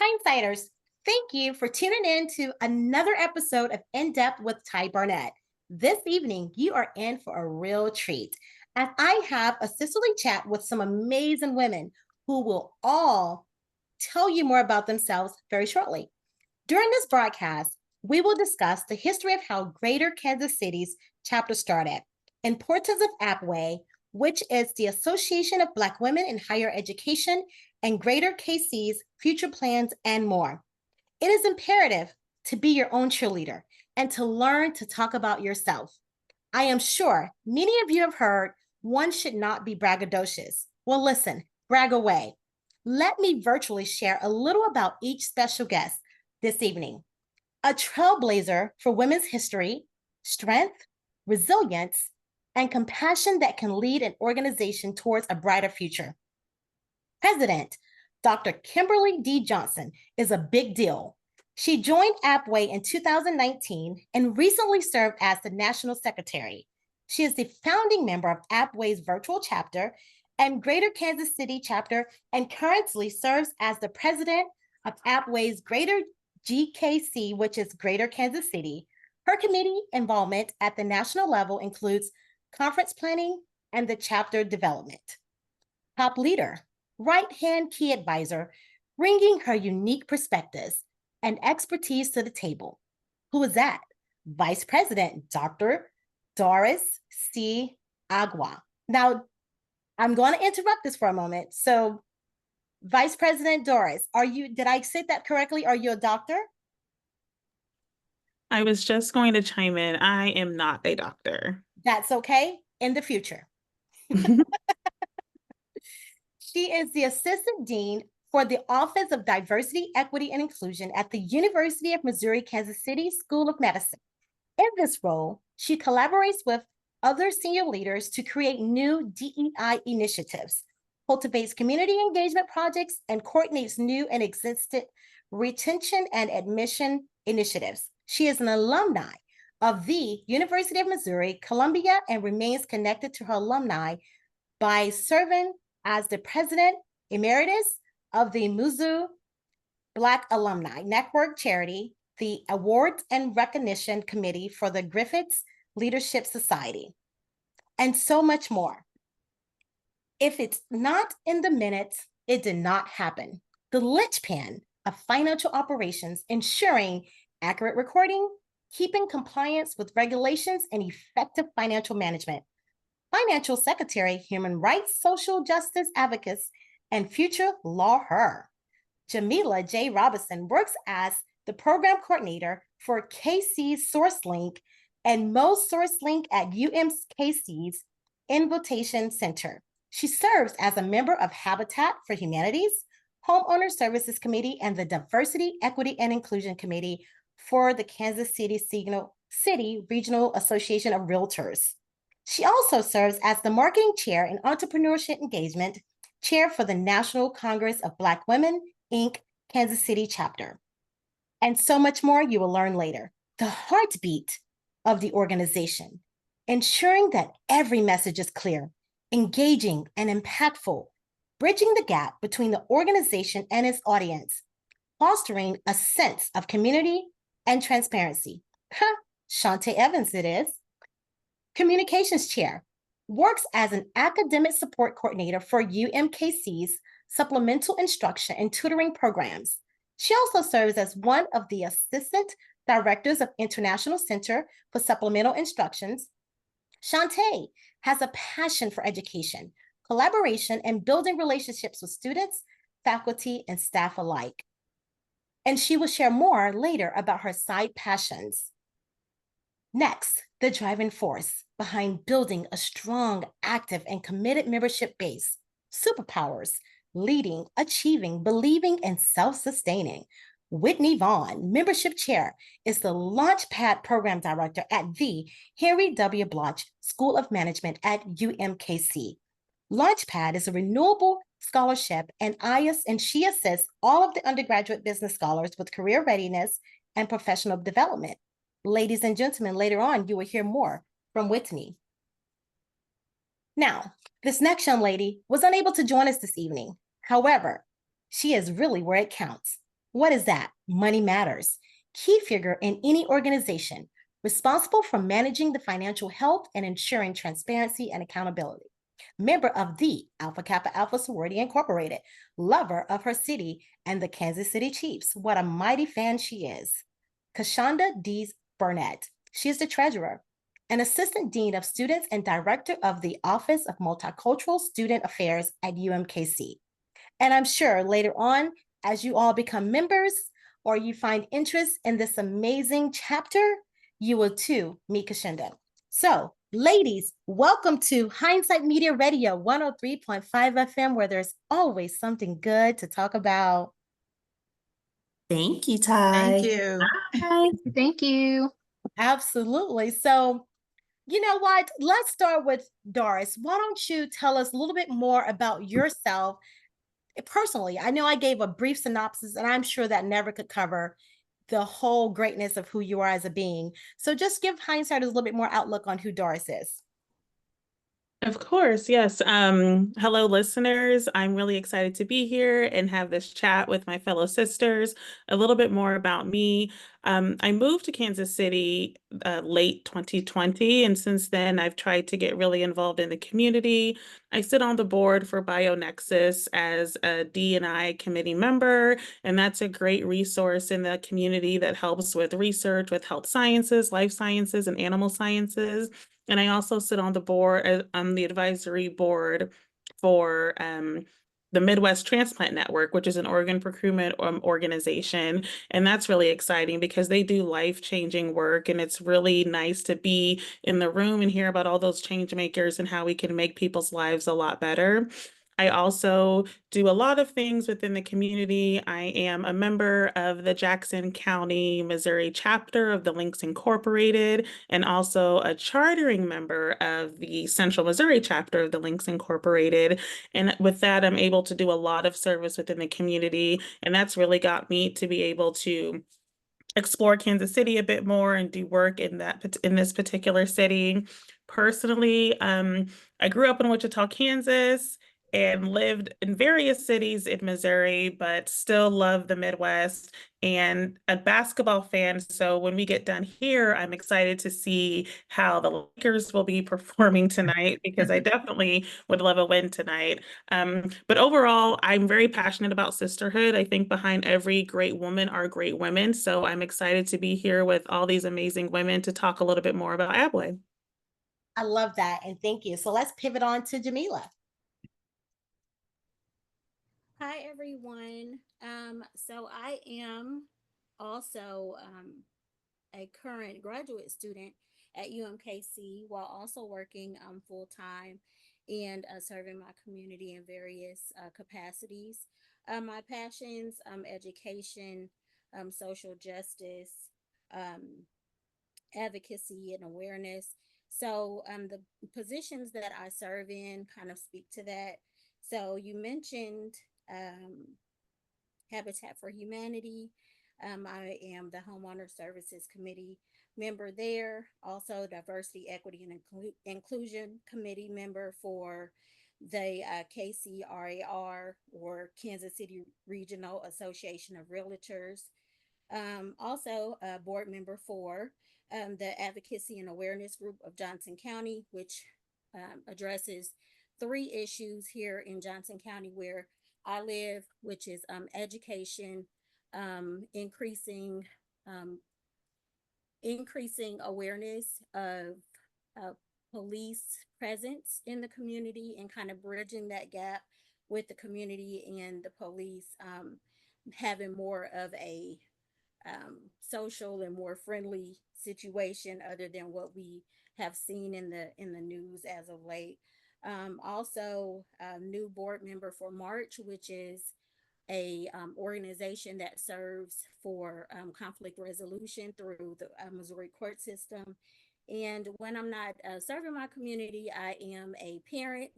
Hindsighters, thank you for tuning in to another episode of In Depth with Ty Barnett. This evening, you are in for a real treat as I have a sisterly chat with some amazing women who will all tell you more about themselves very shortly. During this broadcast, we will discuss the history of how Greater Kansas City's chapter started, importance of Abwhe, which is the Association of Black Women in Higher Education, and Greater KC's future plans, and more. It is imperative to be your own cheerleader and to learn to talk about yourself. I am sure many of you have heard one should not be braggadocious. Well, listen, brag away. Let me virtually share a little about each special guest this evening. A trailblazer for women's history, strength, resilience, and compassion that can lead an organization towards a brighter future. President Dr. Kimberly D. Johnson is a big deal. She joined Abwhe in 2019 and recently served as the National Secretary. She is the founding member of Abwhe's virtual chapter and Greater Kansas City chapter and currently serves as the president of Abwhe's Greater GKC, which is Greater Kansas City. Her committee involvement at the national level includes conference planning and the chapter development. Top leader, right-hand key advisor, bringing her unique perspectives and expertise to the table. Who is that? Vice President Dr. Doris C. Abwhe. Now, I'm going to interrupt this for a moment. So, Vice President Doris, did I say that correctly? Are you a doctor? I was just going to chime in. I am not a doctor. That's okay in the future. She is the Assistant Dean for the Office of Diversity, Equity, and Inclusion at the University of Missouri, Kansas City School of Medicine. In this role, she collaborates with other senior leaders to create new DEI initiatives, cultivates community engagement projects, and coordinates new and existing retention and admission initiatives. She is an alumni of the University of Missouri, Columbia, and remains connected to her alumni by serving as the president emeritus of the Mizzou Black Alumni Network Charity, the Awards and Recognition Committee for the Griffiths Leadership Society, and so much more. If it's not in the minutes, it did not happen. The linchpin of financial operations, ensuring accurate recording, keeping compliance with regulations, and effective financial management. Financial Secretary, Human Rights, Social Justice Advocate, and future law her. Jamila J. Robinson works as the program coordinator for KC's SourceLink and Most SourceLink at UMKC's Invitation Center. She serves as a member of Habitat for Humanity's Homeowner Services Committee and the Diversity, Equity, and Inclusion Committee for the Kansas City Regional Association of Realtors. She also serves as the Marketing Chair and Entrepreneurship Engagement Chair for the National Congress of Black Women, Inc., Kansas City chapter. And so much more you will learn later. The heartbeat of the organization, ensuring that every message is clear, engaging, and impactful, bridging the gap between the organization and its audience, fostering a sense of community and transparency. Shantae Evans it is. Communications Chair, works as an academic support coordinator for UMKC's supplemental instruction and tutoring programs. She also serves as one of the assistant directors of International Center for Supplemental Instructions. Shantae has a passion for education, collaboration, and building relationships with students, faculty, and staff alike. And she will share more later about her side passions. Next, the driving force behind building a strong, active, and committed membership base. Superpowers, leading, achieving, believing, and self-sustaining. Whitney Vaughn, membership chair, is the Launchpad program director at the Henry W. Bloch School of Management at UMKC. Launchpad is a renewable scholarship and she assists all of the undergraduate business scholars with career readiness and professional development. Ladies and gentlemen, later on, you will hear more from Whitney. Now, this next young lady was unable to join us this evening. However, she is really where it counts. What is that? Money matters. Key figure in any organization, responsible for managing the financial health and ensuring transparency and accountability. Member of the Alpha Kappa Alpha Sorority Incorporated, lover of her city and the Kansas City Chiefs. What a mighty fan she is. Kashonda Dees Burnett. She is the treasurer, an assistant dean of students and director of the Office of Multicultural Student Affairs at UMKC. And I'm sure later on, as you all become members or you find interest in this amazing chapter, you will too meet Kashonda. So, ladies, welcome to Hindsight Media Radio 103.5 FM, where there's always something good to talk about. Thank you, Ty. Thank you. Hi. Thank you. Absolutely. So, you know what? Let's start with Doris. Why don't you tell us a little bit more about yourself personally? I know I gave a brief synopsis, and I'm sure that never could cover the whole greatness of who you are as a being. So just give hindsight a little bit more outlook on who Doris is. Of course, yes. Hello, listeners. I'm really excited to be here and have this chat with my fellow sisters. A little bit more about me. I moved to Kansas City late 2020, and since then, I've tried to get really involved in the community. I sit on the board for BioNexus as a D&I committee member, and that's a great resource in the community that helps with research with health sciences, life sciences, and animal sciences. And I also sit on the board, on the advisory board for the Midwest Transplant Network, which is an organ procurement organization. And that's really exciting because they do life-changing work. And it's really nice to be in the room and hear about all those change makers and how we can make people's lives a lot better. I also do a lot of things within the community. I am a member of the Jackson County, Missouri chapter of the Links Incorporated, and also a chartering member of the Central Missouri chapter of the Links Incorporated. And with that, I'm able to do a lot of service within the community. And that's really got me to be able to explore Kansas City a bit more and do work in this particular city. Personally, I grew up in Wichita, Kansas, and lived in various cities in Missouri, but still love the Midwest and a basketball fan. So when we get done here, I'm excited to see how the Lakers will be performing tonight because I definitely would love a win tonight. But overall, I'm very passionate about sisterhood. I think behind every great woman are great women. So I'm excited to be here with all these amazing women to talk a little bit more about Abwhe. I love that. And thank you. So let's pivot on to Jamila. Hi, everyone. So I am also a current graduate student at UMKC while also working full time and serving my community in various capacities. My passions, education, social justice, um, advocacy, and awareness. So the positions that I serve in kind of speak to that. So you mentioned Habitat for Humanity. I am the Homeowner Services Committee member there, also Diversity, Equity, and Inclusion Committee member for the KCRAR, or Kansas City Regional Association of Realtors. Also a board member for the Advocacy and Awareness Group of Johnson County, which addresses three issues here in Johnson County where I live, which is education, increasing increasing awareness of police presence in the community, and kind of bridging that gap with the community and the police, having more of a social and more friendly situation other than what we have seen in the news as of late. Also, a new board member for March, which is a organization that serves for conflict resolution through the Missouri court system. And when I'm not serving my community, I am a parent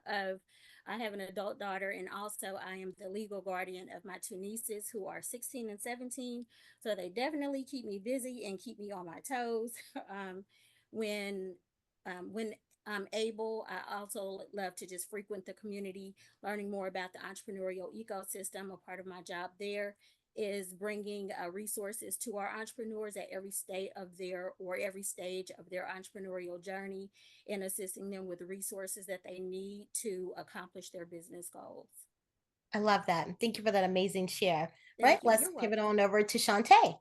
of, I have an adult daughter, and also I am the legal guardian of my two nieces who are 16 and 17. So they definitely keep me busy and keep me on my toes. When when I'm able, I also love to just frequent the community, learning more about the entrepreneurial ecosystem. A part of my job there is bringing resources to our entrepreneurs at every stage of their entrepreneurial journey, and assisting them with the resources that they need to accomplish their business goals. I love that. Thank you for that amazing share. Thank you. Let's You're give it welcome. on over to Shantae.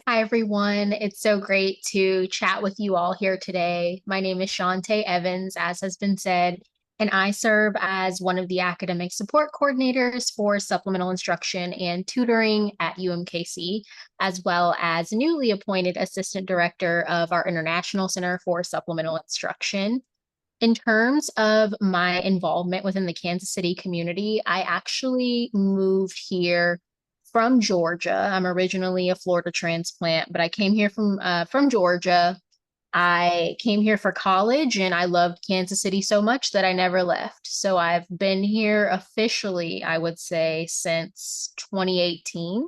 Hi, everyone. It's so great to chat with you all here today. My name is Shantae Evans, as has been said, and I serve as one of the academic support coordinators for supplemental instruction and tutoring at UMKC, as well as newly appointed assistant director of our International Center for Supplemental Instruction. In terms of my involvement within the Kansas City community, I actually moved here from Georgia. I'm originally a Florida transplant, but I came here from Georgia. I came here for college and I loved Kansas City so much that I never left. So I've been here officially, I would say, since 2018.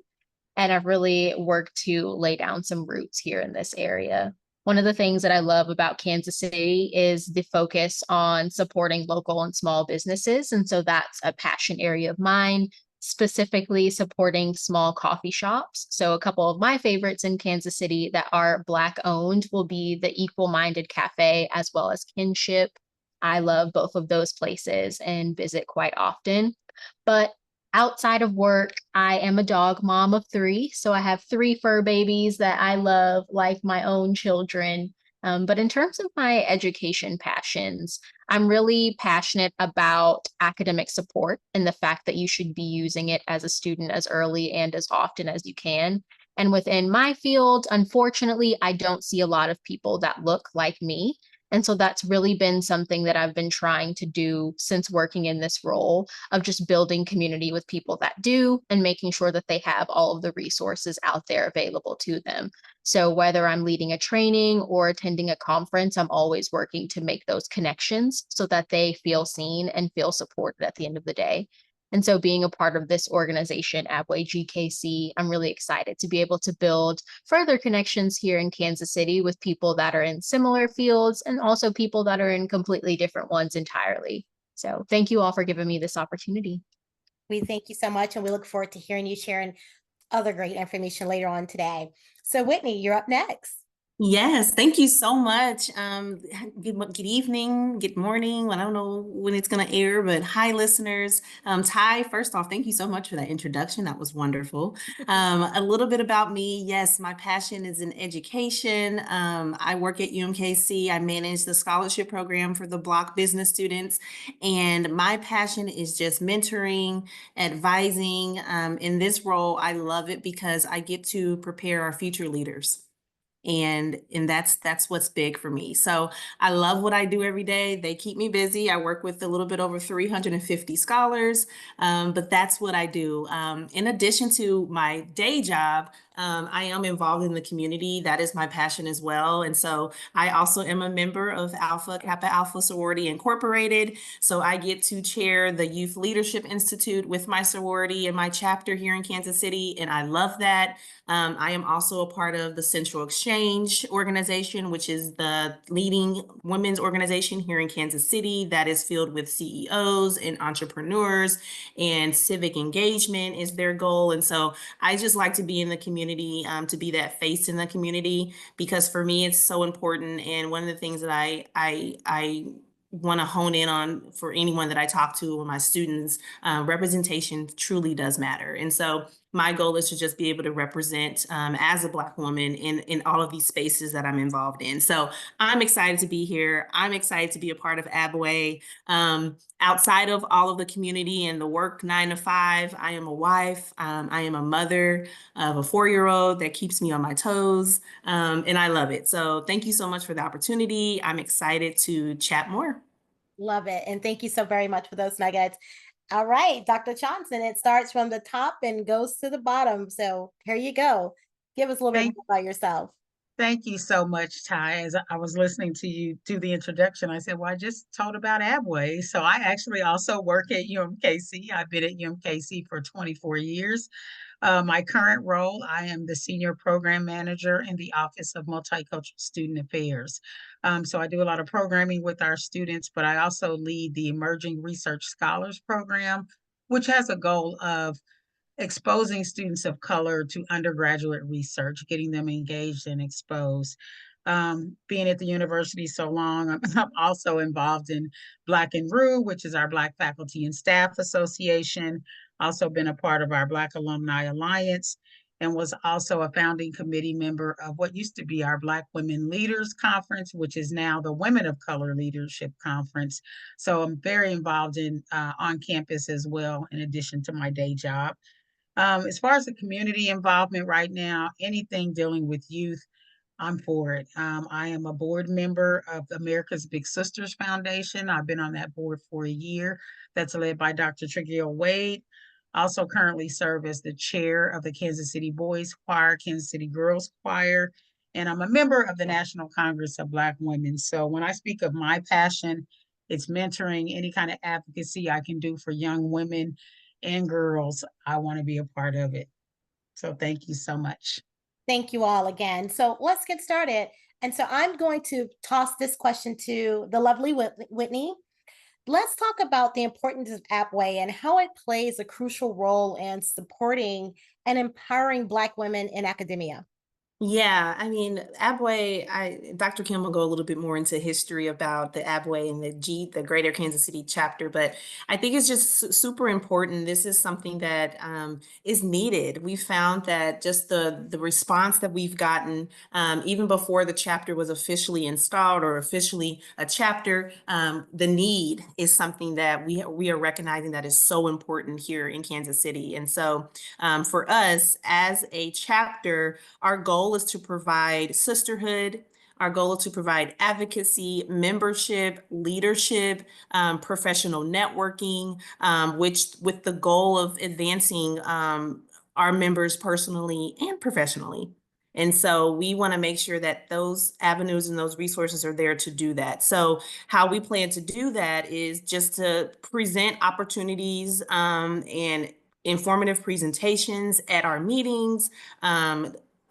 And I've really worked to lay down some roots here in this area. One of the things that I love about Kansas City is the focus on supporting local and small businesses. And so that's a passion area of mine, specifically supporting small coffee shops. So a couple of my favorites in Kansas City that are Black owned will be the Equal Minded Cafe as well as Kinship. I love both of those places and visit quite often. But outside of work, I am a dog mom of 3. So I have 3 fur babies that I love like my own children. But in terms of my education passions, I'm really passionate about academic support and the fact that you should be using it as a student as early and as often as you can. And within my field, unfortunately, I don't see a lot of people that look like me. And so that's really been something that I've been trying to do since working in this role of just building community with people that do and making sure that they have all of the resources out there available to them. So whether I'm leading a training or attending a conference, I'm always working to make those connections so that they feel seen and feel supported at the end of the day. And so being a part of this organization, Abwhe GKC, I'm really excited to be able to build further connections here in Kansas City with people that are in similar fields and also people that are in completely different ones entirely. So thank you all for giving me this opportunity. We thank you so much, and we look forward to hearing you sharing other great information later on today. So Whitney, you're up next. Yes, thank you so much. Good evening, good morning. I don't know when it's going to air, but hi, listeners. Ty, first off, thank you so much for that introduction. That was wonderful. A little bit about me. Yes, my passion is in education. I work at UMKC. I manage the scholarship program for the Block business students. And my passion is just mentoring, advising. In this role, I love it because I get to prepare our future leaders. And that's what's big for me. So I love what I do every day. They keep me busy. I work with a little bit over 350 scholars, but that's what I do. In addition to my day job, I am involved in the community. That is my passion as well. And so I also am a member of Alpha Kappa Alpha Sorority Incorporated. So I get to chair the Youth Leadership Institute with my sorority and my chapter here in Kansas City. And I love that. I am also a part of the Central Exchange organization, which is the leading women's organization here in Kansas City that is filled with CEOs and entrepreneurs, and civic engagement is their goal. And so I just like to be in the community, to be that face in the community, because for me, it's so important. And one of the things that I want to hone in on for anyone that I talk to or my students, representation truly does matter. And so my goal is to just be able to represent as a Black woman in all of these spaces that I'm involved in. So I'm excited to be here. I'm excited to be a part of Abwhe. Outside of all of the community and the work 9 to 5, I am a wife. I am a mother of a 4-year-old that keeps me on my toes, and I love it. So thank you so much for the opportunity. I'm excited to chat more. Love it. And thank you so very much for those nuggets. All right, Dr. Johnson, it starts from the top and goes to the bottom. So here you go. Give us a little bit more about yourself. Thank you so much, Ty. As I was listening to you do the introduction, I said, well, I just told about Abwhe. So I actually also work at UMKC. I've been at UMKC for 24 years. My current role, I am the Senior Program Manager in the Office of Multicultural Student Affairs. So I do a lot of programming with our students, but I also lead the Emerging Research Scholars Program, which has a goal of exposing students of color to undergraduate research, getting them engaged and exposed. Being at the university so long, I'm also involved in Black and Rue, which is our Black Faculty and Staff Association, also been a part of our Black Alumni Alliance, and was also a founding committee member of what used to be our Black Women Leaders Conference, which is now the Women of Color Leadership Conference. So I'm very involved in on campus as well, in addition to my day job. As far as the community involvement right now, anything dealing with youth, I'm for it. I am a board member of America's Big Sisters Foundation. I've been on that board for a year. That's led by Dr. Trigil Wade. I also currently serve as the chair of the Kansas City Boys Choir, Kansas City Girls Choir, and I'm a member of the National Congress of Black Women. So when I speak of my passion, it's mentoring, any kind of advocacy I can do for young women and girls. I want to be a part of it. So thank you so much. Thank you all again. So let's get started. And so I'm going to toss this question to the lovely Whitney. Let's talk about the importance of Abwhe and how it plays a crucial role in supporting and empowering Black women in academia. Yeah, I mean, Abwhe, Dr. Kim will go a little bit more into history about the Abwhe and the Greater Kansas City chapter, but I think it's just super important. This is something that is needed. We found that just the response that we've gotten, even before the chapter was officially installed or officially a chapter, the need is something that we are recognizing that is so important here in Kansas City. And so for us as a chapter, our goal is to provide sisterhood. Our goal is to provide advocacy, membership, leadership, professional networking, which with the goal of advancing our members personally and professionally. And so we want to make sure that those avenues and those resources are there to do that. So how we plan to do that is just to present opportunities and informative presentations at our meetings,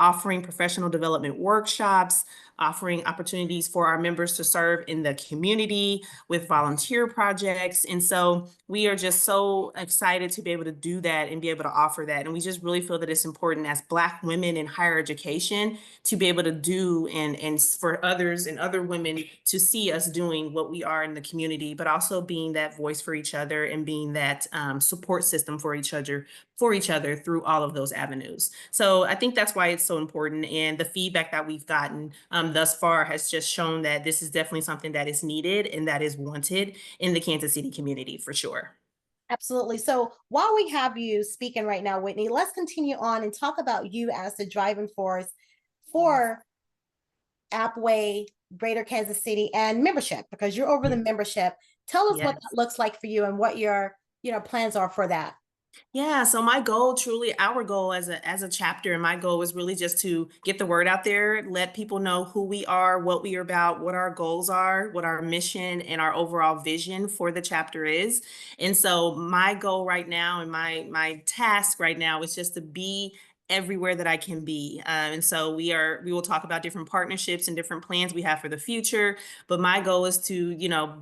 offering professional development workshops, offering opportunities for our members to serve in the community with volunteer projects. And so we are just so excited to be able to do that and be able to offer that. And we just really feel that it's important as Black women in higher education to be able to do and for others and other women to see us doing what we are in the community, but also being that voice for each other and being that support system for each other through all of those avenues. So I think that's why it's so important. And the feedback that we've gotten thus far has just shown that this is definitely something that is needed and that is wanted in the Kansas City community for sure. Absolutely. So while we have you speaking right now, Whitney, let's continue on and talk about you as the driving force for Abwhe, Greater Kansas City, and membership, because you're over the membership. Tell us what that looks like for you and what your plans are for that. Yeah, so my goal, truly our goal as a chapter, and my goal is really just to get the word out there, let people know who we are, what we are about, what our goals are, what our mission and our overall vision for the chapter is. And so my goal right now and my task right now is just to be everywhere that I can be. And so we will talk about different partnerships and different plans we have for the future. But my goal is to,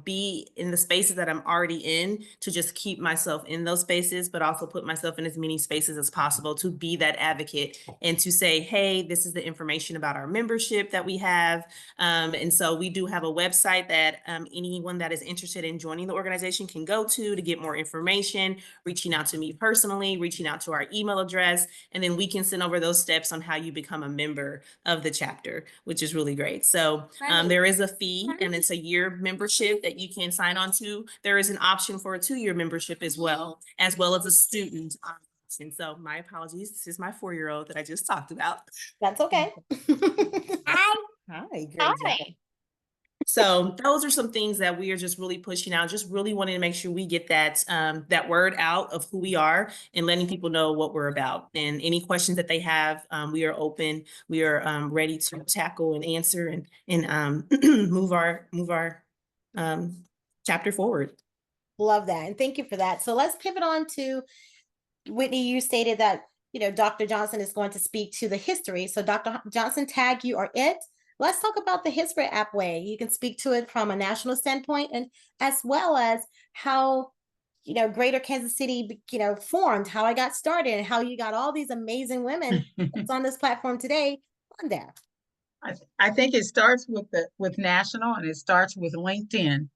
be in the spaces that I'm already in, to just keep myself in those spaces, but also put myself in as many spaces as possible to be that advocate and to say, hey, this is the information about our membership that we have. And so we do have a website that anyone that is interested in joining the organization can go to get more information, reaching out to me personally, reaching out to our email address, and then we can send over those steps on how you become a member of the chapter, which is really great. So there is a fee, and it's a year membership that you can sign on to. There is an option for a 2-year membership as well as a student option. So my apologies. This is my 4-year-old that I just talked about. That's okay. Hi. Great job. So those are some things that we are just really pushing out, just really wanting to make sure we get that that word out of who we are and letting people know what we're about. And any questions that they have, we are open. We are ready to tackle and answer and move our chapter forward. Love that. And thank you for that. So let's pivot on to Whitney. You stated that, Dr. Johnson is going to speak to the history. So Dr. Johnson, tag, you are it. Let's talk about the history of Abwhe. You can speak to it from a national standpoint and as well as how Greater Kansas City, formed, how I got started, and how you got all these amazing women that's on this platform today on there. I think it starts with national, and it starts with LinkedIn.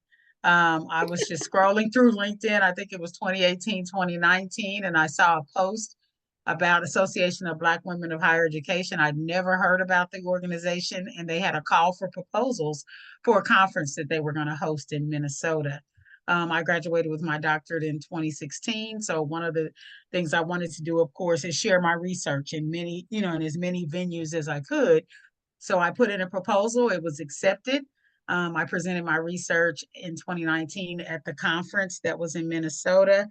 I was just scrolling through LinkedIn. I think it was 2018, 2019, and I saw a post about Association of Black Women of Higher Education. I'd never heard about the organization, and they had a call for proposals for a conference that they were going to host in Minnesota. I graduated with my doctorate in 2016. So one of the things I wanted to do, of course, is share my research in many, in as many venues as I could. So I put in a proposal, it was accepted. I presented my research in 2019 at the conference that was in Minnesota.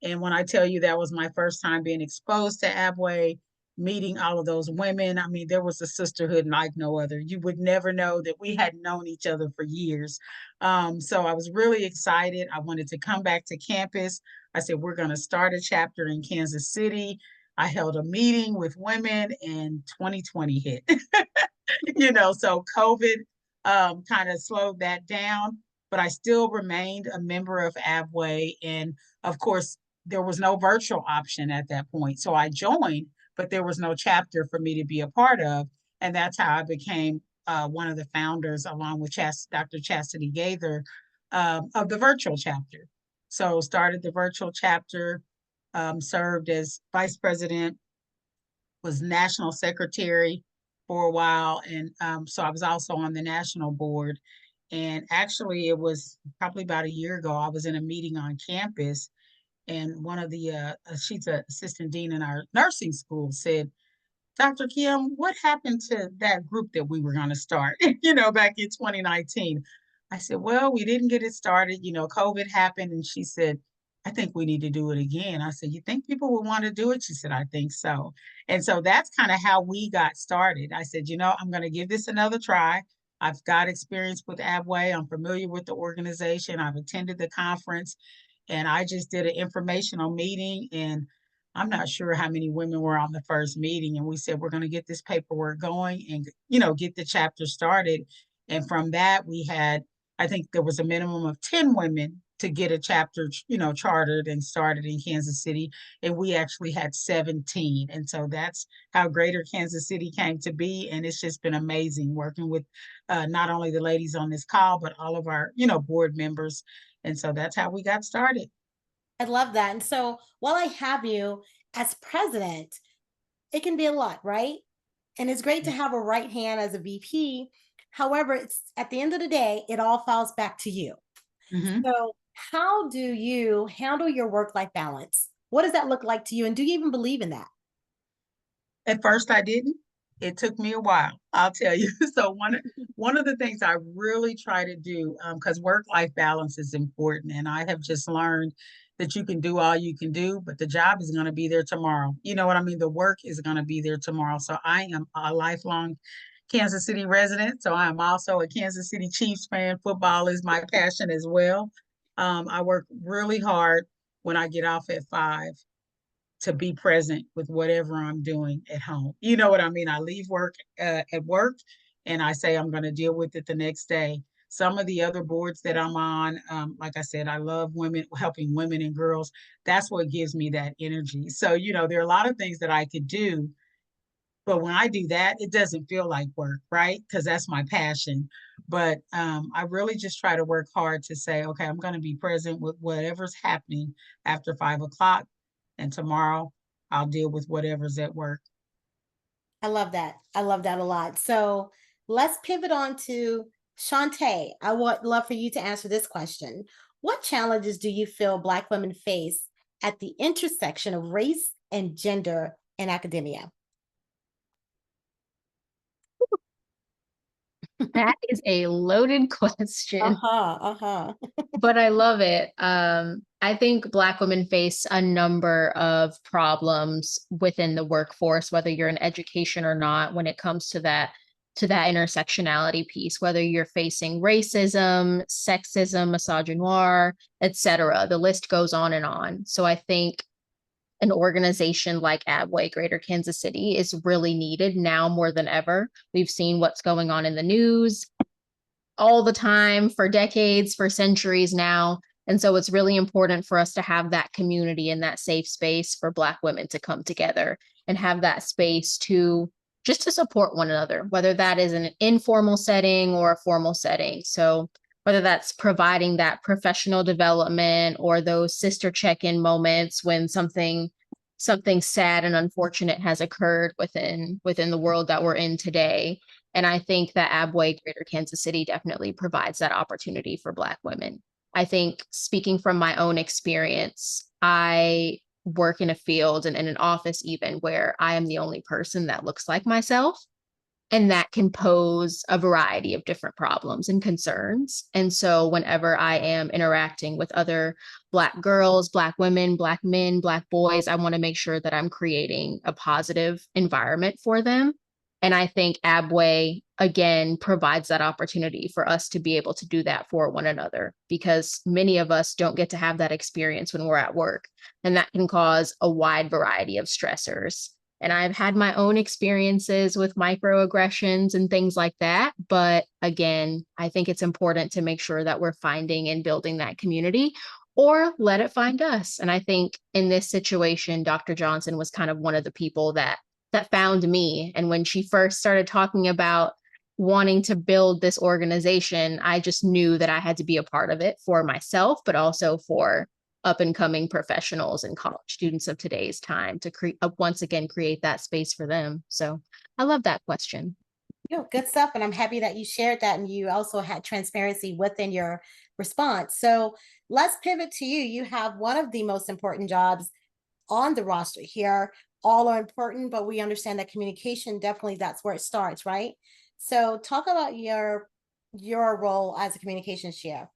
And when I tell you that was my first time being exposed to Abwhe, meeting all of those women, I mean, there was a sisterhood like no other. You would never know that we had known each other for years. So I was really excited. I wanted to come back to campus. I said, we're going to start a chapter in Kansas City. I held a meeting with women, and 2020 hit. So COVID kind of slowed that down, but I still remained a member of Abwhe. And of course, there was no virtual option at that point. So I joined, but there was no chapter for me to be a part of. And that's how I became one of the founders, along with Dr. Chastity Gaither, of the virtual chapter. So started the virtual chapter, served as vice president, was national secretary for a while. And so I was also on the national board. And actually, it was probably about a year ago, I was in a meeting on campus, and one of the, she's an assistant dean in our nursing school, said, Dr. Kim, what happened to that group that we were going to start, back in 2019? I said, well, we didn't get it started. COVID happened. And she said, I think we need to do it again. I said, you think people would want to do it? She said, I think so. And so that's kind of how we got started. I said, I'm going to give this another try. I've got experience with Abwhe. I'm familiar with the organization. I've attended the conference, and I just did an informational meeting, and I'm not sure how many women were on the first meeting. And we said, we're going to get this paperwork going and, get the chapter started. And from that, we had, I think there was a minimum of 10 women to get a chapter, chartered and started in Kansas City. And we actually had 17. And so that's how Greater Kansas City came to be. And it's just been amazing working with not only the ladies on this call, but all of our, board members. And so that's how we got started. I love that. And so while I have you as president, it can be a lot, right? And it's great to have a right hand as a VP. However, it's at the end of the day, it all falls back to you. Mm-hmm. So how do you handle your work-life balance? What does that look like to you? And do you even believe in that? At first, I didn't. It took me a while, I'll tell you. So one of the things I really try to do, because work-life balance is important, and I have just learned that you can do all you can do, but the job is going to be there tomorrow. You know what I mean? The work is going to be there tomorrow. So I am a lifelong Kansas City resident. So I am also a Kansas City Chiefs fan. Football is my passion as well. I work really hard when I get off at 5 to be present with whatever I'm doing at home. You know what I mean? I leave work at work, and I say I'm going to deal with it the next day. Some of the other boards that I'm on, like I said, I love women, helping women and girls. That's what gives me that energy. So, there are a lot of things that I could do, but when I do that, it doesn't feel like work, right? Because that's my passion. But I really just try to work hard to say, okay, I'm going to be present with whatever's happening after 5 o'clock. And tomorrow I'll deal with whatever's at work. I love that. I love that a lot. So let's pivot on to Shantae. I would love for you to answer this question. What challenges do you feel Black women face at the intersection of race and gender in academia? That is a loaded question. But I love it. I think Black women face a number of problems within the workforce, whether you're in education or not, when it comes to that intersectionality piece, whether you're facing racism, sexism, misogynoir, etc. The list goes on and on. So I think an organization like Abwhe, Greater Kansas City, is really needed now more than ever. We've seen what's going on in the news all the time for decades, for centuries now. And so it's really important for us to have that community and that safe space for Black women to come together and have that space to just to support one another, whether that is in an informal setting or a formal setting. So whether that's providing that professional development or those sister check-in moments when something sad and unfortunate has occurred within the world that we're in today. And I think that Abwhe Greater Kansas City definitely provides that opportunity for Black women. I think, speaking from my own experience, I work in a field and in an office even where I am the only person that looks like myself. And that can pose a variety of different problems and concerns. And so whenever I am interacting with other Black girls, Black women, Black men, Black boys, I want to make sure that I'm creating a positive environment for them. And I think Abwhe, again, provides that opportunity for us to be able to do that for one another, because many of us don't get to have that experience when we're at work. And that can cause a wide variety of stressors. And I've had my own experiences with microaggressions and things like that. But again, I think it's important to make sure that we're finding and building that community, or let it find us. And I think in this situation, Dr. Johnson was kind of one of the people that found me. And when she first started talking about wanting to build this organization, I just knew that I had to be a part of it for myself, but also for up and coming professionals and college students of today's time to once again create that space for them. So I love that question. Good stuff. And I'm happy that you shared that and you also had transparency within your response. So let's pivot to you. You have one of the most important jobs on the roster here. All are important, but we understand that communication, definitely that's where it starts, right? So talk about your role as a communications chair.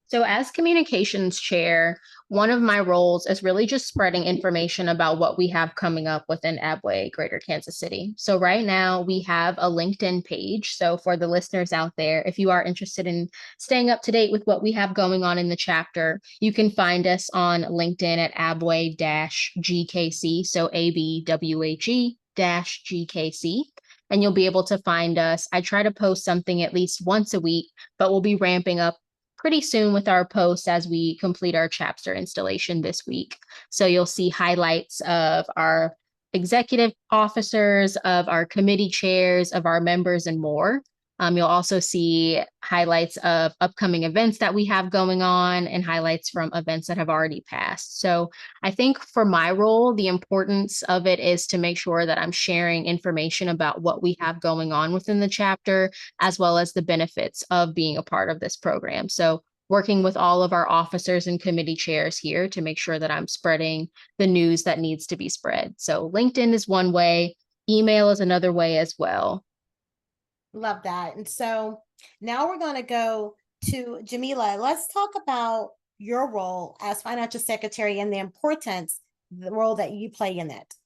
So as communications chair, one of my roles is really just spreading information about what we have coming up within Abwhe Greater Kansas City. So right now we have a LinkedIn page. So for the listeners out there, if you are interested in staying up to date with what we have going on in the chapter, you can find us on LinkedIn at Abwhe-GKC. So ABWHE-GKC. And you'll be able to find us. I try to post something at least once a week, but we'll be ramping up pretty soon with our posts as we complete our chapter installation this week. So you'll see highlights of our executive officers, of our committee chairs, of our members, and more. You'll also see highlights of upcoming events that we have going on and highlights from events that have already passed. So I think for my role, the importance of it is to make sure that I'm sharing information about what we have going on within the chapter, as well as the benefits of being a part of this program. So working with all of our officers and committee chairs here to make sure that I'm spreading the news that needs to be spread. So LinkedIn is one way, email is another way as well. Love that. And so now we're going to go to Jamila. Let's talk about your role as financial secretary and the importance, the role that you play in it.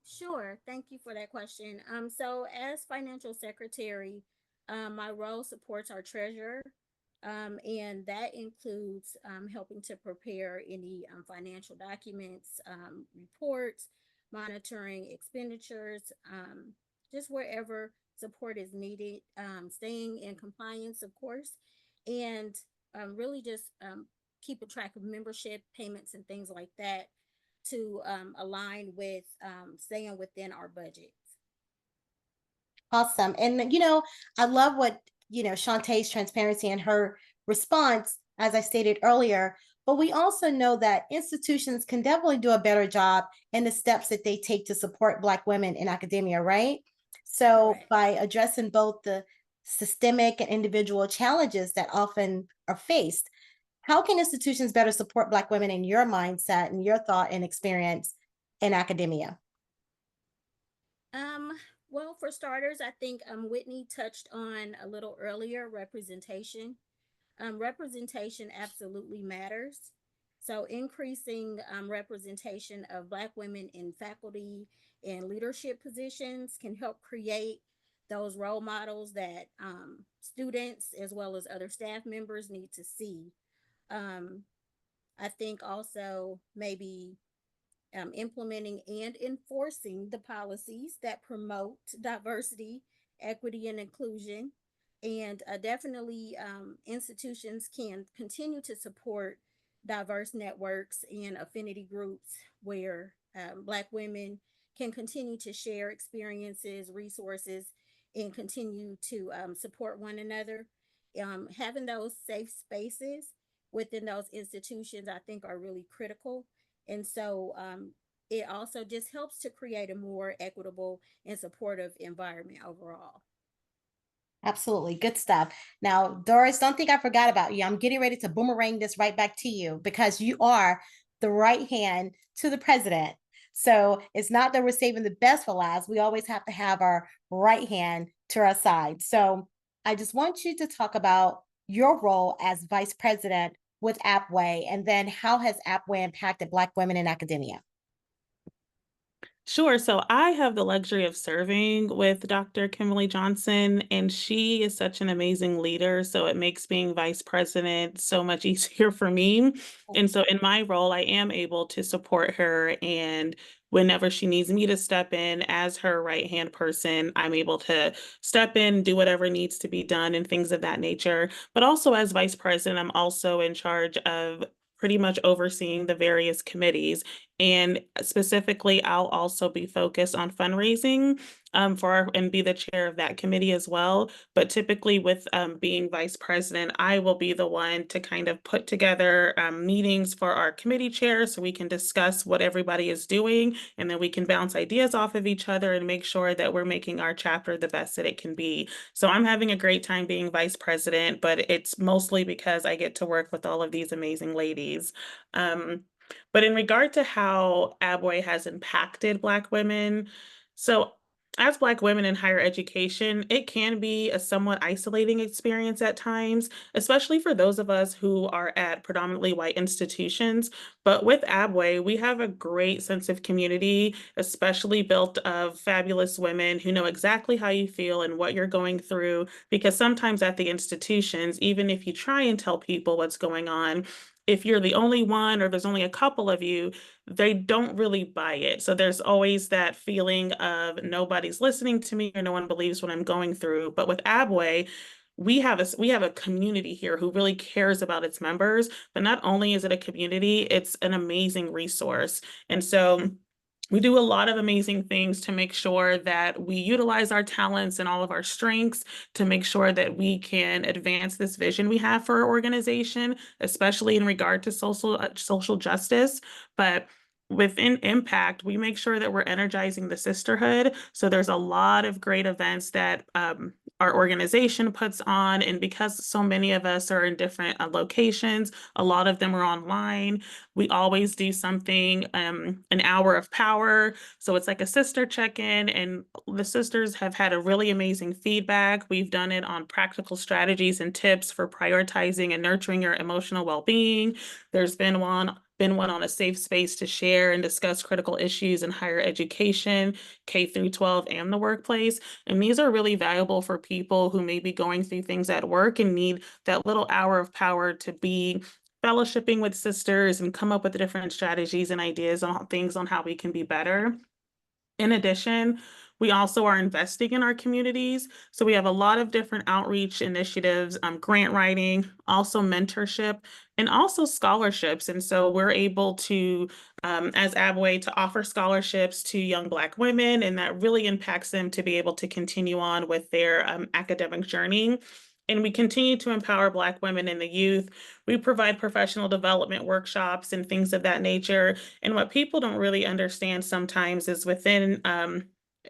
Sure. Thank you for that question. So as financial secretary, my role supports our treasurer, and that includes helping to prepare any financial documents, reports, monitoring expenditures, just wherever support is needed, staying in compliance, of course, and really just keeping track of membership payments and things like that to align with staying within our budgets. Awesome. And, I love what, Shantae's transparency and her response, as I stated earlier, but we also know that institutions can definitely do a better job in the steps that they take to support Black women in academia, right? So Correct. by addressing both the systemic and individual challenges that often are faced, how can institutions better support Black women in your mindset and your thought and experience in academia? Well, for starters, I think Whitney touched on a little earlier representation. Representation absolutely matters. So increasing representation of Black women in faculty and leadership positions can help create those role models that students as well as other staff members need to see. I think also maybe implementing and enforcing the policies that promote diversity, equity, and inclusion. And definitely institutions can continue to support diverse networks and affinity groups where Black women can continue to share experiences, resources, and continue to support one another. Having those safe spaces within those institutions, I think, are really critical. And so it also just helps to create a more equitable and supportive environment overall. Absolutely. Good stuff. Now, Doris, don't think I forgot about you. I'm getting ready to boomerang this right back to you because you are the right hand to the president. So it's not that we're saving the best for last. We always have to have our right hand to our side. So I just want you to talk about your role as vice president with Abwhe, and then how has Abwhe impacted Black women in academia? Sure. So I have the luxury of serving with Dr. Kimberly Johnson, and she is such an amazing leader. So it makes being vice president so much easier for me. And so in my role, I am able to support her. And whenever she needs me to step in as her right hand person, I'm able to step in, do whatever needs to be done, and things of that nature. But also, as vice president, I'm also in charge of pretty much overseeing the various committees. And specifically, I'll also be focused on fundraising and be the chair of that committee as well. But typically, with being vice president, I will be the one to kind of put together meetings for our committee chairs so we can discuss what everybody is doing, and then we can bounce ideas off of each other and make sure that we're making our chapter the best that it can be. So I'm having a great time being vice president, but it's mostly because I get to work with all of these amazing ladies. But in regard to how Abwhe has impacted Black women, so as Black women in higher education, it can be a somewhat isolating experience at times, especially for those of us who are at predominantly white institutions. But with Abwhe, we have a great sense of community, especially built of fabulous women who know exactly how you feel and what you're going through. Because sometimes at the institutions, even if you try and tell people what's going on, if you're the only one or there's only a couple of you, they don't really buy it. So there's always that feeling of nobody's listening to me or no one believes what I'm going through. But with Abwhe, we have a community here who really cares about its members. But not only is it a community, it's an amazing resource. And so we do a lot of amazing things to make sure that we utilize our talents and all of our strengths to make sure that we can advance this vision we have for our organization, especially in regard to social justice. But within Impact, we make sure that we're energizing the sisterhood. So there's a lot of great events that our organization puts on. And because so many of us are in different locations, a lot of them are online. We always do something, an hour of power. So it's like a sister check-in, and the sisters have had a really amazing feedback. We've done it on practical strategies and tips for prioritizing and nurturing your emotional well-being. There's been one on a safe space to share and discuss critical issues in higher education, K through 12, and the workplace. And these are really valuable for people who may be going through things at work and need that little hour of power to be fellowshipping with sisters and come up with different strategies and ideas on things on how we can be better. In addition, we also are investing in our communities. So we have a lot of different outreach initiatives, grant writing, also mentorship, and also scholarships. And so we're able to, as Abwhe, to offer scholarships to young Black women, and that really impacts them to be able to continue on with their academic journey. And we continue to empower Black women and the youth. We provide professional development workshops and things of that nature. And what people don't really understand sometimes is within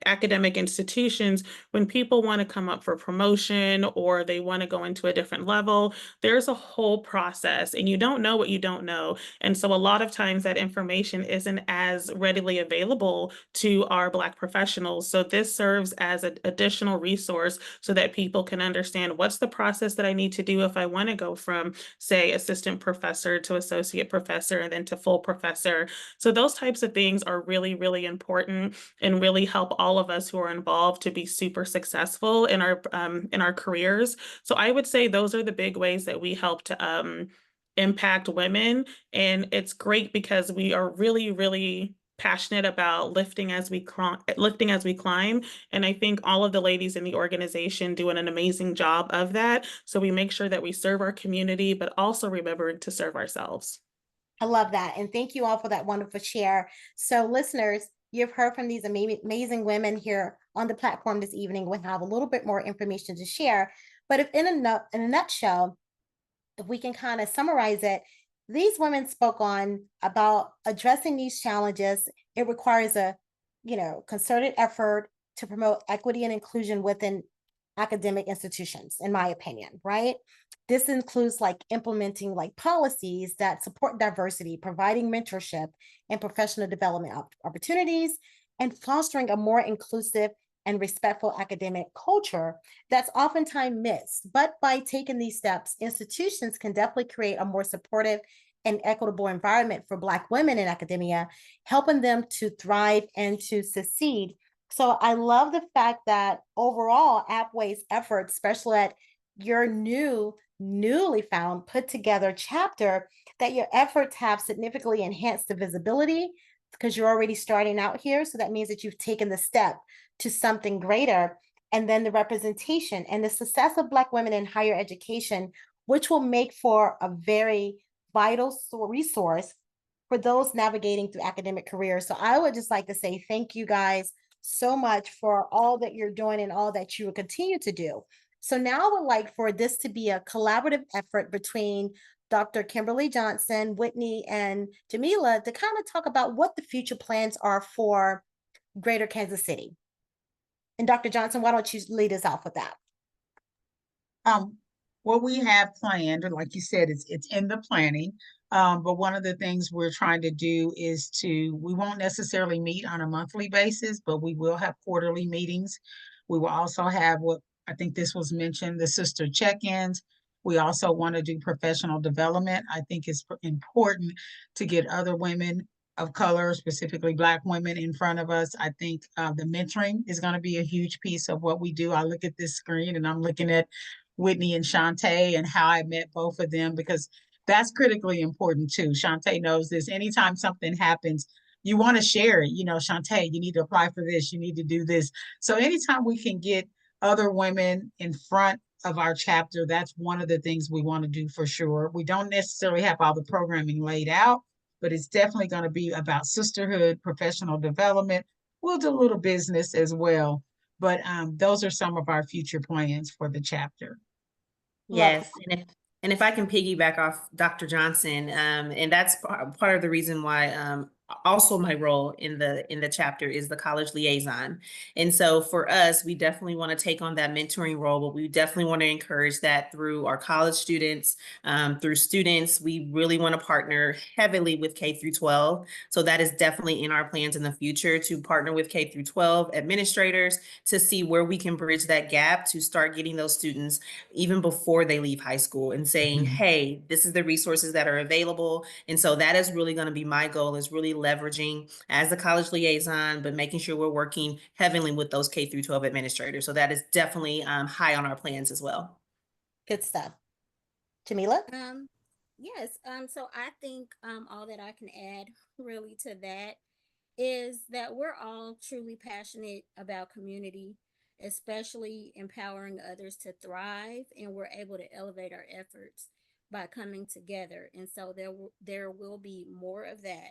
academic institutions, when people want to come up for promotion or they want to go into a different level, there's a whole process, and you don't know what you don't know. And so a lot of times that information isn't as readily available to our Black professionals. So this serves as an additional resource so that people can understand what's the process that I need to do if I want to go from, say, assistant professor to associate professor and then to full professor. So those types of things are really, really important and really help all of us who are involved to be super successful in our careers. So I would say those are the big ways that we help to impact women. And it's great because we are really, really passionate about lifting as we climb. And I think all of the ladies in the organization doing an amazing job of that. So we make sure that we serve our community, but also remember to serve ourselves. I love that. And thank you all for that wonderful share. So listeners, you've heard from these amazing women here on the platform this evening. We have a little bit more information to share, but if in a nutshell, if we can kind of summarize it, these women spoke on about addressing these challenges. It requires a, concerted effort to promote equity and inclusion within academic institutions, in my opinion, right? This includes like implementing like policies that support diversity, providing mentorship and professional development opportunities, and fostering a more inclusive and respectful academic culture that's oftentimes missed. But by taking these steps, institutions can definitely create a more supportive and equitable environment for Black women in academia, helping them to thrive and to succeed. So I love the fact that overall, Abwhe's efforts, especially at your newly found, put together chapter, that your efforts have significantly enhanced the visibility because you're already starting out here. So that means that you've taken the step to something greater. And then the representation and the success of Black women in higher education, which will make for a very vital resource for those navigating through academic careers. So I would just like to say thank you guys so much for all that you're doing and all that you will continue to do. So now I would like for this to be a collaborative effort between Dr. Kimberly Johnson, Whitney, and Jamila to kind of talk about what the future plans are for Greater Kansas City. And Dr. Johnson, why don't you lead us off with that? What we have planned, like you said, it's in the planning. But one of the things we're trying to do is we won't necessarily meet on a monthly basis, but we will have quarterly meetings. We will also have what I think this was mentioned, the sister check-ins. We also want to do professional development. I think it's important to get other women of color, specifically Black women, in front of us. I think the mentoring is going to be a huge piece of what we do. I look at this screen and I'm looking at Whitney and Shantae and how I met both of them, because that's critically important too. Shantae knows this. Anytime something happens, you want to share it. Shantae, you need to apply for this. You need to do this. So anytime we can get other women in front of our chapter, that's one of the things we want to do for sure. We don't necessarily have all the programming laid out, but it's definitely going to be about sisterhood, professional development. We'll do a little business as well. But those are some of our future plans for the chapter. Yes, and if I can piggyback off Dr. Johnson, and that's part of the reason why also my role in the chapter is the college liaison. And so for us, we definitely want to take on that mentoring role, but we definitely want to encourage that through our college students, through students. We really want to partner heavily with K through 12. So that is definitely in our plans in the future, to partner with K through 12 administrators to see where we can bridge that gap to start getting those students even before they leave high school and saying, hey, this is the resources that are available. And so that is really going to be my goal, is really leveraging as the college liaison, but making sure we're working heavily with those K through 12 administrators. So that is definitely high on our plans as well. Good stuff. Jamila? Yes. So I think all that I can add really to that is that we're all truly passionate about community, especially empowering others to thrive, and we're able to elevate our efforts by coming together. And so there will be more of that.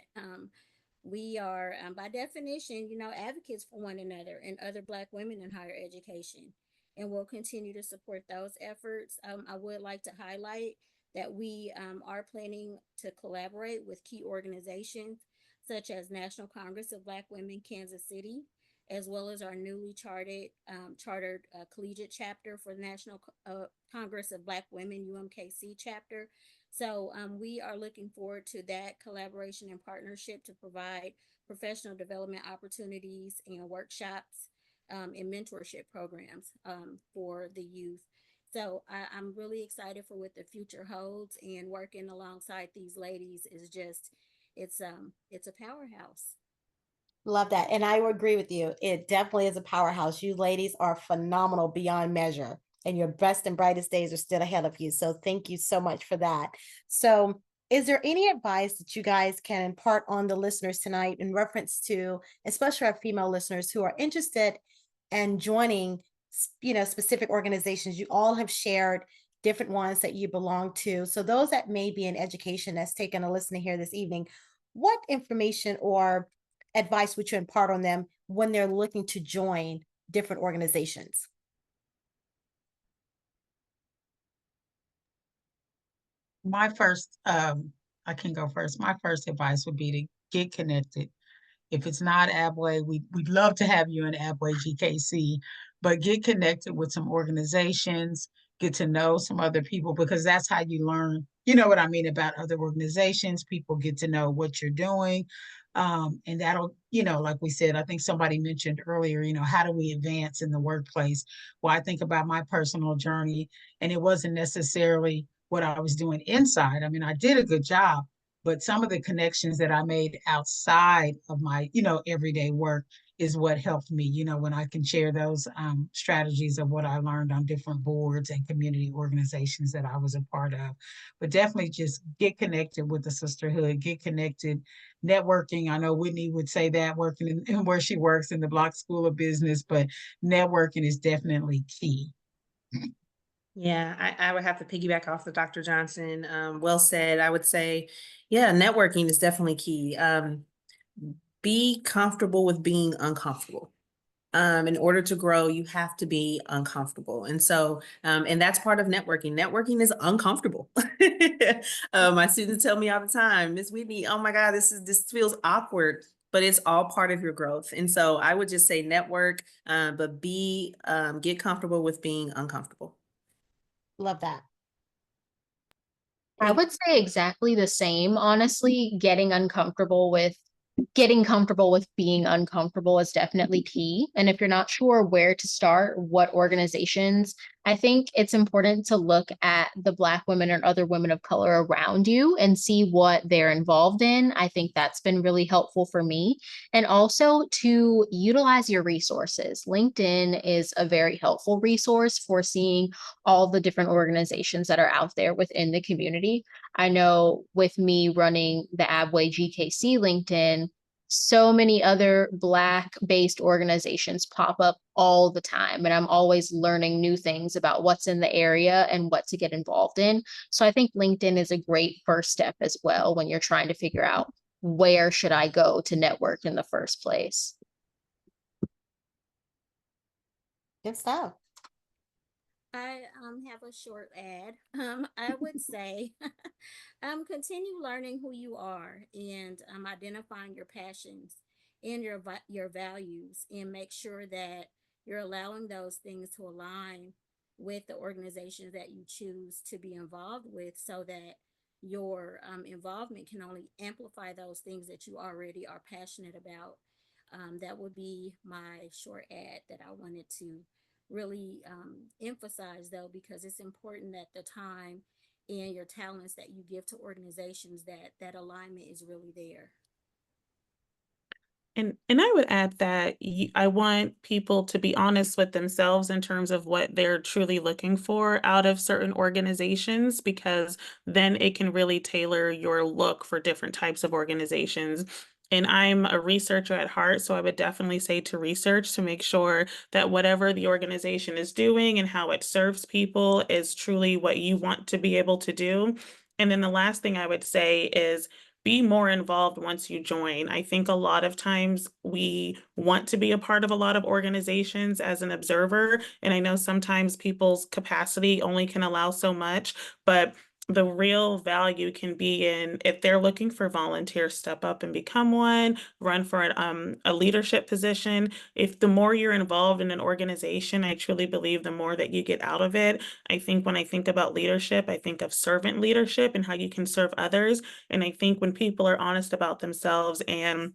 We are, by definition, advocates for one another and other Black women in higher education, and we'll continue to support those efforts. I would like to highlight that we are planning to collaborate with key organizations such as National Congress of Black Women, Kansas City, as well as our newly chartered collegiate chapter for the National Congress of Black Women, UMKC chapter. So we are looking forward to that collaboration and partnership to provide professional development opportunities and workshops and mentorship programs for the youth. So I'm really excited for what the future holds, and working alongside these ladies is just, it's a powerhouse. Love that. And I would agree with you. It definitely is a powerhouse. You ladies are phenomenal beyond measure, and your best and brightest days are still ahead of you. So thank you so much for that. So is there any advice that you guys can impart on the listeners tonight in reference to, especially our female listeners who are interested in joining, specific organizations? You all have shared different ones that you belong to. So those that may be in education that's taken a listen here this evening, what information or advice would you impart on them when they're looking to join different organizations? My first, I can go first. My first advice would be to get connected. If it's not Abwhe, we'd love to have you in Abwhe GKC, but get connected with some organizations, get to know some other people, because that's how you learn, you know what I mean, about other organizations. People get to know what you're doing. And that'll, like we said, I think somebody mentioned earlier, how do we advance in the workplace? Well, I think about my personal journey, and it wasn't necessarily what I was doing inside. I mean, I did a good job, but some of the connections that I made outside of my, everyday work is what helped me, when I can share those strategies of what I learned on different boards and community organizations that I was a part of. But definitely just get connected with the sisterhood, get connected, networking. I know Whitney would say that, working in where she works in the Block School of Business, but networking is definitely key. Yeah, I would have to piggyback off of Dr. Johnson. Well said. I would say, yeah, networking is definitely key. Be comfortable with being uncomfortable. In order to grow, you have to be uncomfortable. And so, and that's part of networking. Networking is uncomfortable. My students tell me all the time, Miss Whitney, oh my God, this feels awkward, but it's all part of your growth. And so I would just say network, but get comfortable with being uncomfortable. Love that. I would say exactly the same, honestly. Getting comfortable with being uncomfortable is definitely key. And if you're not sure where to start, what organizations, I think it's important to look at the Black women and other women of color around you and see what they're involved in. I think that's been really helpful for me. And also to utilize your resources. LinkedIn is a very helpful resource for seeing all the different organizations that are out there within the community. I know with me running the Abwhe GKC LinkedIn, so many other Black-based organizations pop up all the time, and I'm always learning new things about what's in the area and what to get involved in. So I think LinkedIn is a great first step as well when you're trying to figure out where should I go to network in the first place. Good stuff. I have a short ad. I would say continue learning who you are and identifying your passions and your values, and make sure that you're allowing those things to align with the organizations that you choose to be involved with, so that your involvement can only amplify those things that you already are passionate about. That would be my short ad that I wanted to really emphasize, though, because it's important that the time and your talents that you give to organizations, that alignment is really there. And I would add that I want people to be honest with themselves in terms of what they're truly looking for out of certain organizations, because then it can really tailor your look for different types of organizations. And I'm a researcher at heart, so I would definitely say to research to make sure that whatever the organization is doing and how it serves people is truly what you want to be able to do. And then the last thing I would say is be more involved once you join. I think a lot of times we want to be a part of a lot of organizations as an observer, and I know sometimes people's capacity only can allow so much, but the real value can be in, if they're looking for volunteers, step up and become one, run for a leadership position. If the more you're involved in an organization, I truly believe the more that you get out of it. I think when I think about leadership, I think of servant leadership and how you can serve others. And I think when people are honest about themselves and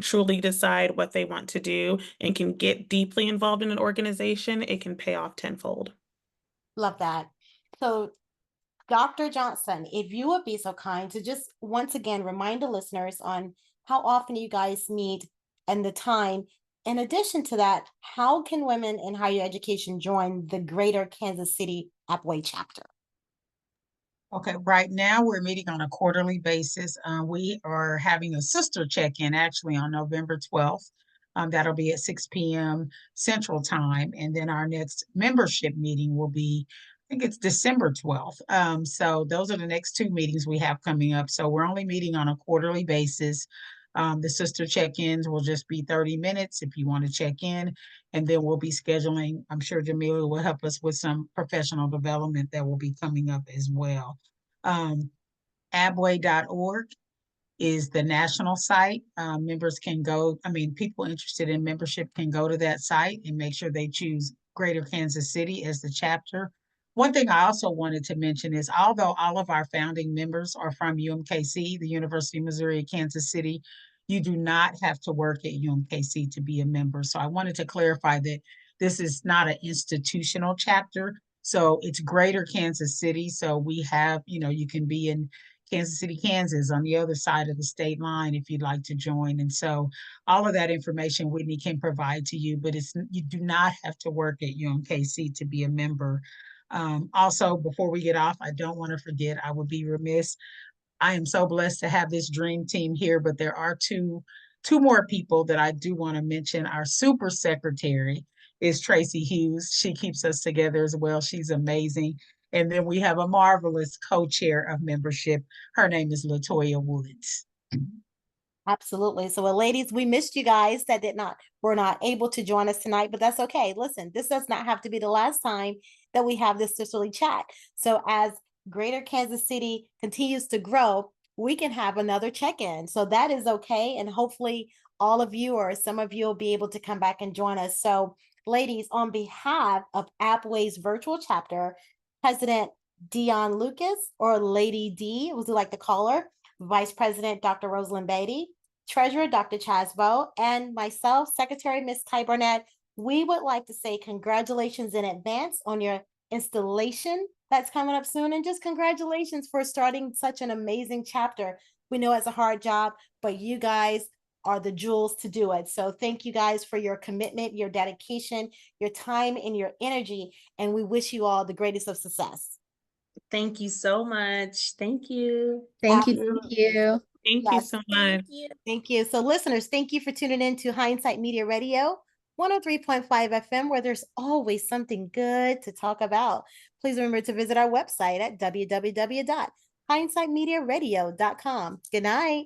truly decide what they want to do and can get deeply involved in an organization, it can pay off tenfold. Love that. So Dr. Johnson, if you would be so kind to just once again remind the listeners on how often you guys meet and the time. In addition to that, how can women in higher education join the Greater Kansas City Abwhe chapter? Okay, right now we're meeting on a quarterly basis. We are having a sister check-in actually on November 12th. That'll be at 6 p.m. Central Time. And then our next membership meeting will be, I think it's December 12th. So those are the next two meetings we have coming up. So we're only meeting on a quarterly basis. The sister check-ins will just be 30 minutes if you want to check in. And then we'll be scheduling, I'm sure Jamila will help us with some professional development that will be coming up as well. Abwhe.org is the national site. Members can go, people interested in membership can go to that site and make sure they choose Greater Kansas City as the chapter. One thing I also wanted to mention is although all of our founding members are from UMKC, the University of Missouri Kansas City, you do not have to work at UMKC to be a member. So I wanted to clarify that this is not an institutional chapter. So it's Greater Kansas City. So we have, you can be in Kansas City, Kansas on the other side of the state line if you'd like to join. And so all of that information Whitney can provide to you, but you do not have to work at UMKC to be a member. Also, before we get off, I don't want to forget, I would be remiss. I am so blessed to have this dream team here, but there are two more people that I do want to mention. Our super secretary is Tracy Hughes. She keeps us together as well. She's amazing. And then we have a marvelous co-chair of membership. Her name is Latoya Woods. Absolutely. So, well, ladies, we missed you guys that were not able to join us tonight, but that's okay. Listen, this does not have to be the last time that we have this sisterly chat. So as Greater Kansas City continues to grow, we can have another check-in. So that is okay. And hopefully all of you or some of you will be able to come back and join us. So ladies, on behalf of Abwhe's virtual chapter, President Dion Lucas, or Lady D, as we like to call her, Vice President Dr. Rosalind Beatty, Treasurer Dr. Chasbo, and myself, Secretary Ms. Ty Burnett, we would like to say congratulations in advance on your installation that's coming up soon. And just congratulations for starting such an amazing chapter. We know it's a hard job, but you guys are the jewels to do it. So thank you guys for your commitment, your dedication, your time, and your energy. And we wish you all the greatest of success. Thank you so much. Thank you. Thank you. Absolutely. Thank you. Thank you so much. Thank you. Thank you. So listeners, thank you for tuning in to Hindsight Media Radio, 103.5 FM, where there's always something good to talk about. Please remember to visit our website at www.hindsightmediaradio.com. Good night.